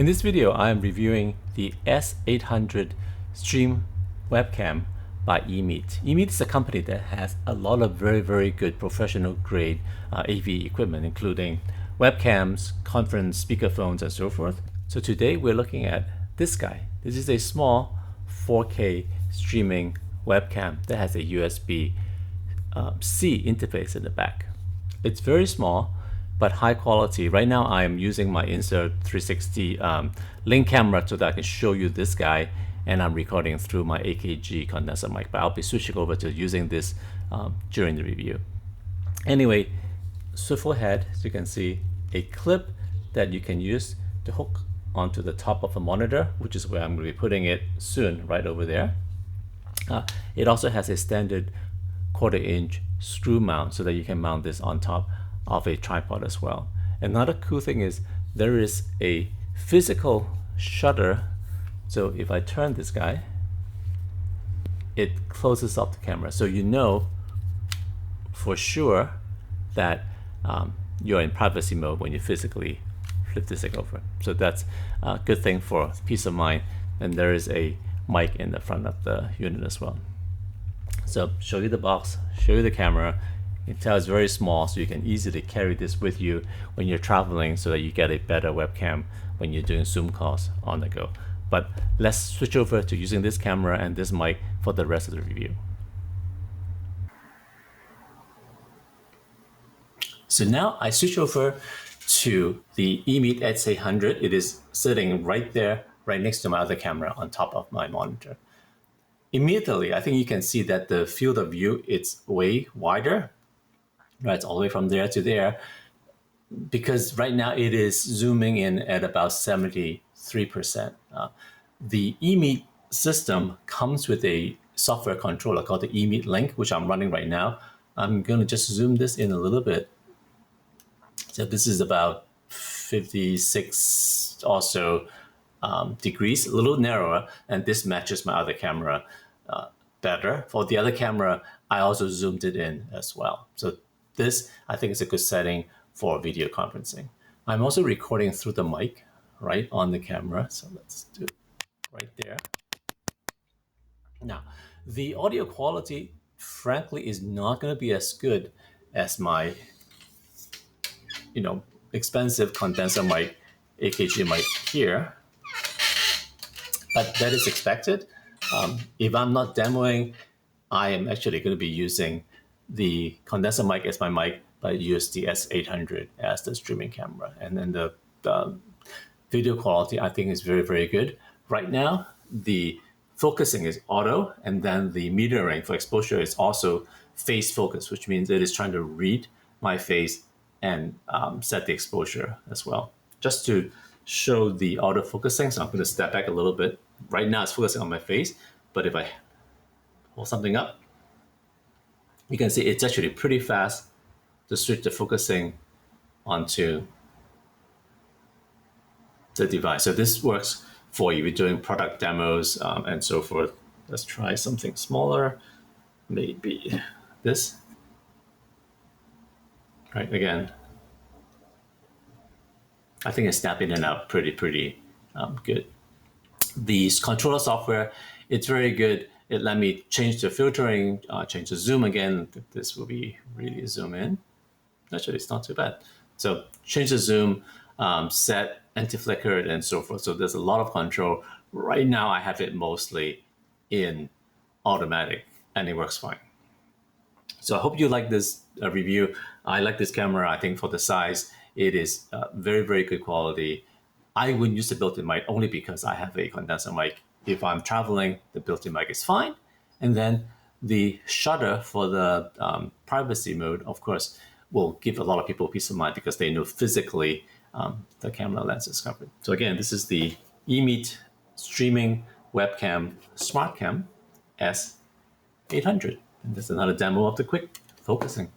In this video, I am reviewing the S800 Stream Webcam by EMEET. EMEET is a company that has a lot of very good professional grade AV equipment, including webcams, conference speakerphones, and so forth. So today we're looking at this guy. This is a small 4K streaming webcam that has a USB-C interface in the back. It's very small, but high quality. Right now I am using my Insert 360 link camera so that I can show you this guy, and I'm recording through my AKG condenser mic, but I'll be switching over to using this during the review. Anyway, swivel head, as you can see, a clip that you can use to hook onto the top of a monitor, which is where I'm going to be putting it soon, right over there. It also has a standard 1/4-inch screw mount so that you can mount this on top of a tripod as well. Another cool thing is there is a physical shutter. So if I turn this guy, it closes off the camera. So you know for sure that you're in privacy mode when you physically flip this thing over. So that's a good thing for peace of mind. And there is a mic in the front of the unit as well. So show you the box, show you the camera. You can tell it's very small, so you can easily carry this with you when you're traveling so that you get a better webcam when you're doing Zoom calls on the go. But let's switch over to using this camera and this mic for the rest of the review. So now I switch over to the EMEET S800. It is sitting right there, right next to my other camera on top of my monitor. Immediately, I think you can see that the field of view is way wider. Right, it's all the way from there to there, because right now it is zooming in at about 73%. The EMEET system comes with a software controller called the EMEET Link, which I'm running right now. I'm going to just zoom this in a little bit. So this is about 56 or so degrees, a little narrower, and this matches my other camera better. For the other camera, I also zoomed it in as well. So this, I think, is a good setting for video conferencing. I'm also recording through the mic right on the camera. So let's do it right there. Now, the audio quality, frankly, is not going to be as good as my, expensive condenser mic, AKG mic here. But that is expected. If I'm not demoing, I am actually going to be using the condenser mic as my mic, but use the S800 as the streaming camera. And then the video quality, I think, is very good. Right now, the focusing is auto, and then the metering for exposure is also face focus, which means it is trying to read my face and set the exposure as well. Just to show the auto focusing, so I'm going to step back a little bit. Right now it's focusing on my face, but if I hold something up, you can see it's actually pretty fast to switch the focusing onto the device. So this works for you if you're doing product demos and so forth. Let's try something smaller, maybe this. Right, again, I think it's snapping in and out pretty good. The controller software, it's very good. It let me change the filtering, change the zoom again. This will be really zoom in. Actually, it's not too bad. So change the zoom, set anti-flicker, and so forth. So there's a lot of control. Right now, I have it mostly in automatic, and it works fine. So I hope you like this review. I like this camera. I think for the size, it is very good quality. I wouldn't use the built-in mic only because I have a condenser mic. If I'm traveling, the built-in mic is fine. And then the shutter for the privacy mode, of course, will give a lot of people peace of mind because they know physically the camera lens is covered. So again, this is the EMEET Streaming Webcam SmartCam S800. And this is another demo of the quick focusing.